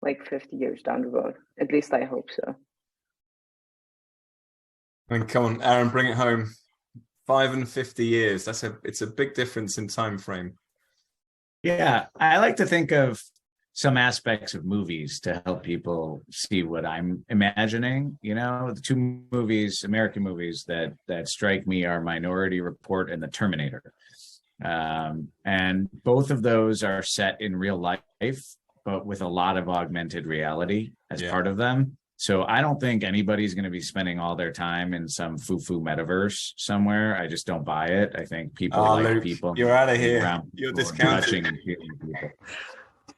like 50 years down the road. At least I hope so. And come on, Aaron, bring it home. 5 and 50 years. It's a big difference in time frame. Yeah, I like to think of some aspects of movies to help people see what I'm imagining. You know, the two movies, American movies that strike me are Minority Report and The Terminator. And both of those are set in real life, but with a lot of augmented reality as part of them. So I don't think anybody's going to be spending all their time in some foo-foo metaverse somewhere. I just don't buy it. I think people Luke, people. You're out of here. You're discounted. And people.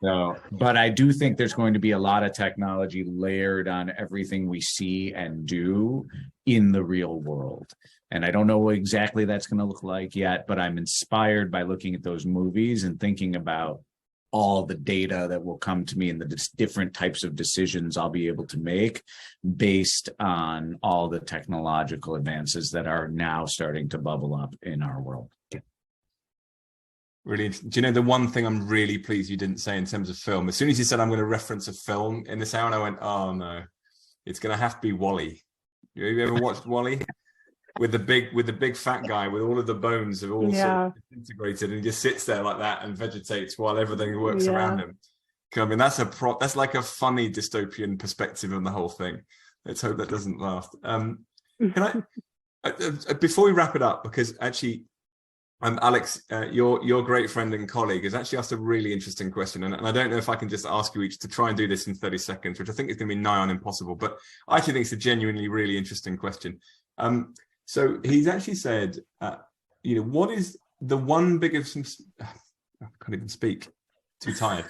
So, but I do think there's going to be a lot of technology layered on everything we see and do in the real world. And I don't know what exactly that's going to look like yet, but I'm inspired by looking at those movies and thinking about all the data that will come to me and the different types of decisions I'll be able to make based on all the technological advances that are now starting to bubble up in our world. Really interesting. Do you know the one thing I'm really pleased you didn't say in terms of film? As soon as you said I'm going to reference a film in this hour, and I went, oh no, it's going to have to be WALL-E. Have you ever watched WALL-E? With the big fat guy with all of the bones are all sort of integrated, and he just sits there like that and vegetates while everything works around him. I mean, that's like a funny dystopian perspective on the whole thing. Let's hope that doesn't last. Can I before we wrap it up, because actually Alex, your great friend and colleague has actually asked a really interesting question, and I don't know if I can just ask you each to try and do this in 30 seconds, which I think is going to be nigh on impossible, but I actually think it's a genuinely really interesting question. So he's actually said, what is the one biggest, I can't even speak, too tired.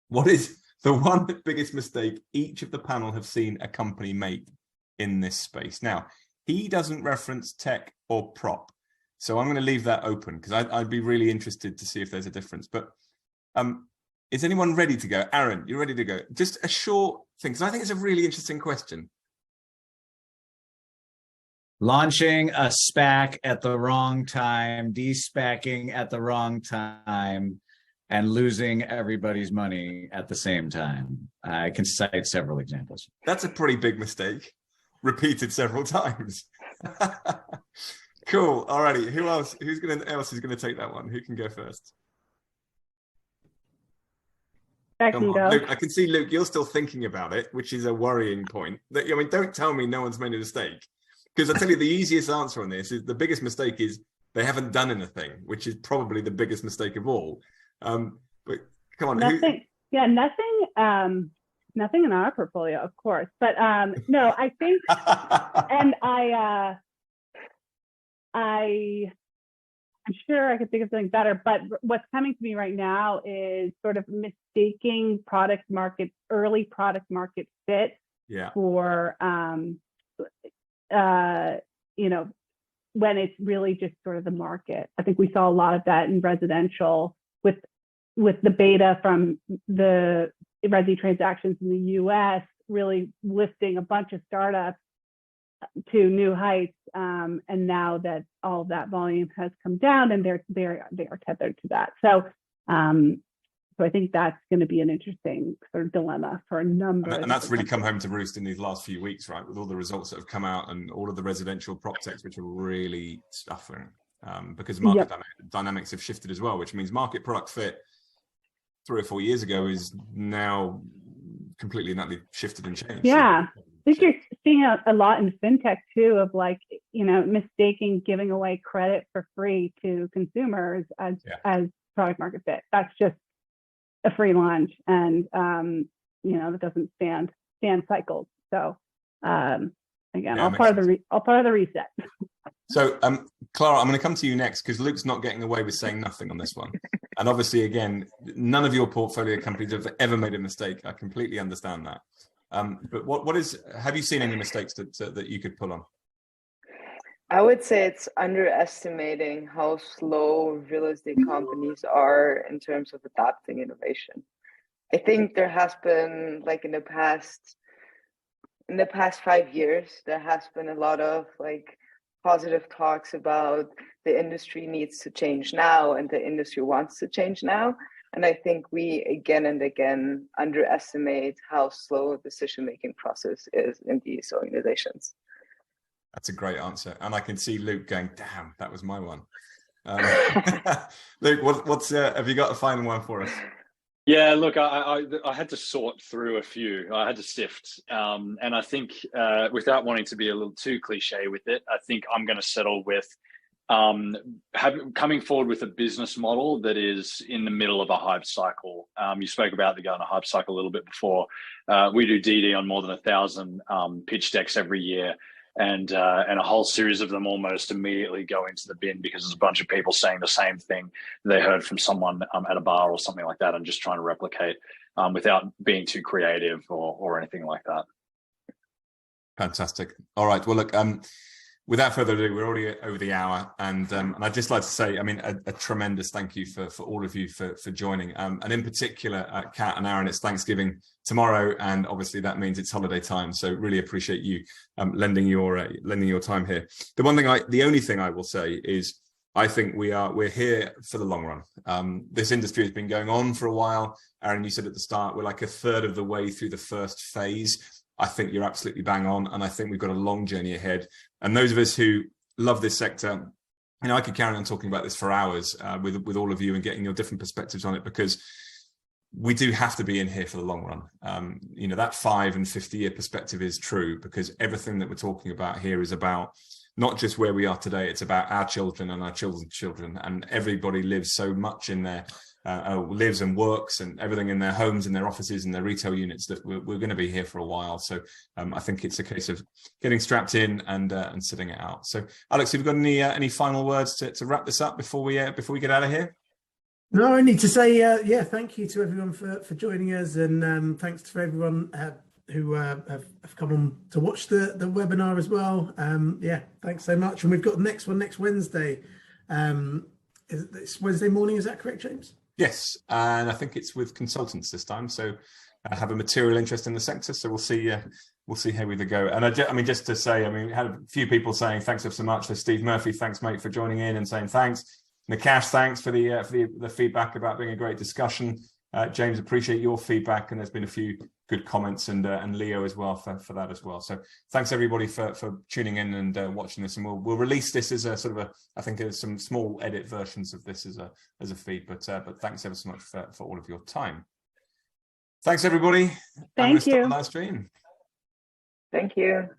What is the one biggest mistake each of the panel have seen a company make in this space? Now, he doesn't reference tech or prop, so I'm going to leave that open because I'd be really interested to see if there's a difference. But is anyone ready to go? Aaron, you ready to go? Just a short thing, because I think it's a really interesting question. Launching a SPAC at the wrong time, de-SPACing at the wrong time, and losing everybody's money at the same time. I can cite several examples. That's a pretty big mistake, repeated several times. Cool. Alrighty. Who else? Who's going to take that one? Who can go first? I can go. Luke, I can see, Luke, you're still thinking about it, which is a worrying point. I mean, don't tell me no one's made a mistake. Because I tell you, the easiest answer on this is the biggest mistake is they haven't done anything, which is probably the biggest mistake of all. But come on, nothing in our portfolio, of course. But no, I think, and I'm sure I could think of something better. But what's coming to me right now is sort of mistaking early product market fit for when it's really just sort of the market. I think we saw a lot of that in residential with the beta from the resi transactions in the US, really lifting a bunch of startups to new heights. And now that all of that volume has come down and they are tethered to that. So I think that's going to be an interesting sort of dilemma for a number. And that's really come home to roost in these last few weeks, right? With all the results that have come out and all of the residential prop techs, which are really suffering because market dynamics have shifted as well, which means market product fit 3 or 4 years ago is now completely and utterly shifted and changed. Yeah. I think you're seeing a lot in fintech too, of like, mistaking giving away credit for free to consumers as product market fit. That's just a free lunch, and that doesn't stand cycles. So again, all part of the reset. So Clara, I'm going to come to you next, because Luke's not getting away with saying nothing on this one. And obviously, again, none of your portfolio companies have ever made a mistake. I completely understand that. But have you seen any mistakes that you could pull on? I would say it's underestimating how slow real estate companies are in terms of adopting innovation. I think there has been, like, in the past 5 years, there has been a lot of like positive talks about the industry needs to change now and the industry wants to change now. And I think we again and again underestimate how slow the decision-making process is in these organizations. That's a great answer. And I can see Luke going, damn, that was my one. Luke, have you got a final one for us? Yeah, look, I had to sort through a few. I had to sift. And I think without wanting to be a little too cliche with it, I think I'm going to settle with coming forward with a business model that is in the middle of a hype cycle. You spoke about the Gartner hype cycle a little bit before. We do DD on more than 1,000 pitch decks every year. And a whole series of them almost immediately go into the bin because there's a bunch of people saying the same thing they heard from someone at a bar or something like that, and just trying to replicate without being too creative or anything like that. Fantastic. All right. Well, look, without further ado, we're already over the hour, and I'd just like to say, I mean, a tremendous thank you for all of you for joining, and in particular, Kat and Aaron. It's Thanksgiving tomorrow, and obviously that means it's holiday time. So really appreciate you lending your time here. The only thing I will say is, I think we're here for the long run. This industry has been going on for a while. Aaron, you said at the start, we're like a third of the way through the first phase. I think you're absolutely bang on, and I think we've got a long journey ahead. And those of us who love this sector, I could carry on talking about this for hours with all of you and getting your different perspectives on it, because we do have to be in here for the long run. That 5 and 50-year perspective is true, because everything that we're talking about here is about not just where we are today, it's about our children and our children's children, and everybody lives so much in their lives and works and everything in their homes and their offices and their retail units that we're going to be here for a while. So I think it's a case of getting strapped in and sitting it out. So Alex, have you got any final words to wrap this up before we get out of here? No, I need to say, thank you to everyone for joining us, and thanks to everyone who have come on to watch the webinar as well. Thanks so much. And we've got the next one next Wednesday. It's Wednesday morning, is that correct, James? Yes, and I think it's with consultants this time. So I have a material interest in the sector. So we'll see how we go. And just to say, we had a few people saying thanks so much. So Steve Murphy, thanks mate for joining in and saying thanks. Nakash, thanks for the feedback about being a great discussion. James, appreciate your feedback, and there's been a few good comments, and Leo as well for that as well. So thanks everybody for tuning in and watching this, and we'll release this as a sort of I think there's some small edit versions of this as a feed, but thanks ever so much for all of your time. Thanks everybody. Thank you. Stop the live stream. Thank you.